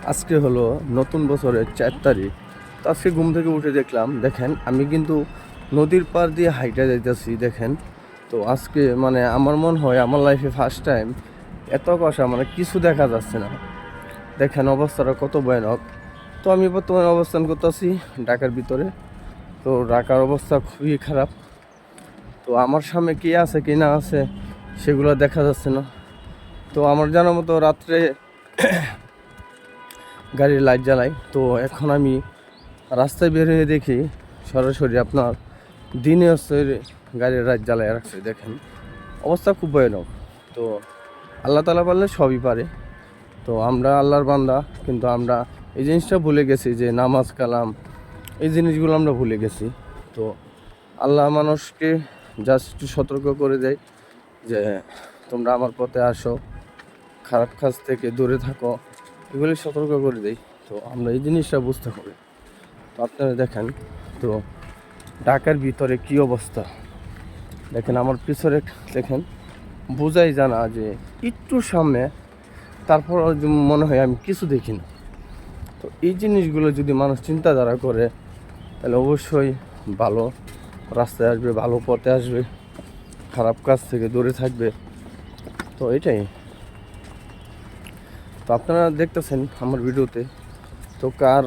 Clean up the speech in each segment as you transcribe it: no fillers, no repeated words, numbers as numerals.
আজকে হলো নতুন বছরের 4 তারিখ। তো আজকে ঘুম থেকে উঠে দেখলাম, দেখেন আমি কিন্তু নদীর পাড় দিয়ে হাইটা যাইতেছি। দেখেন, তো আজকে মানে আমার মনে হয় আমার লাইফে ফার্স্ট টাইম এত কষা, মানে কিছু দেখা যাচ্ছে না। দেখেন অবস্থাটা কত ভয়ানক। তো আমি বর্তমানে অবস্থান করতেছি ঢাকার ভিতরে। তো ঢাকার অবস্থা খুবই খারাপ। তো আমার সামনে কি আছে কি না আছে সেগুলো দেখা যাচ্ছে না। তো আমার জানার মতো রাত্রে গাড়ির লাইট জ্বালাই। তো এখন আমি রাস্তায় বের হয়ে দেখি সরাসরি আপনার দিনে হচ্ছে গাড়ির লাইট জ্বালায় রাখছে। দেখেন অবস্থা খুব ভয়ানক। তো আল্লাহ তালা পারলে সবই পারে। তো আমরা আল্লাহর বান্দা, কিন্তু আমরা এই জিনিসটা ভুলে গেছি যে নামাজ কালাম এই জিনিসগুলো আমরা ভুলে গেছি। তো আল্লাহ মানুষকে জাস্ট একটু সতর্ক করে দেয় যে তোমরা আমার পথে আসো, খারাপ কাজ থেকে দূরে থাকো, এগুলি সতর্ক করে দেয়। তো আমরা এই জিনিসটা বুঝতে হবে। তো আপনারা দেখেন, তো ঢাকার ভিতরে কি অবস্থা দেখেন। আমার পিছনে দেখেন, বোঝাই জানা যে একটু সামনে, তারপর মনে হয় আমি কিছু দেখি না। তো এই জিনিসগুলো যদি মানুষ চিন্তাধারা করে তাহলে অবশ্যই ভালো রাস্তায় আসবে, ভালো পথে আসবে, খারাপ কাজ থেকে দূরে থাকবে। তো এটাই। তো আপনারা দেখতেছেন আমার ভিডিওতে, তো কার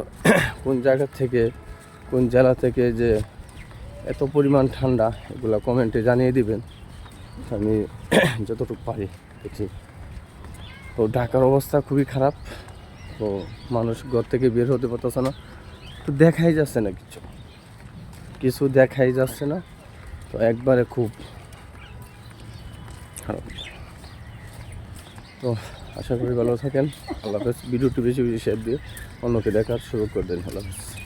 কোন জায়গা থেকে, কোন জেলা থেকে যে এত পরিমাণ ঠান্ডা, এগুলো কমেন্টে জানিয়ে দিবেন। আমি যতটুকু পারি দেখি। তো ঢাকার অবস্থা খুবই খারাপ। তো মানুষ ঘর থেকে বের হতে পারতেছে না। তো দেখাই যাচ্ছে না, কিছু কিছু দেখাই যাচ্ছে না। তো একবারে খুব খারাপ। তো আশা করি ভালো থাকেন। আল্লাহ হাফেজ। ভিডিওটি বেশি বেশি শেয়ার দিয়ে অন্যকে দেখার সুযোগ করে দেন। আল্লাহ হাফেজ।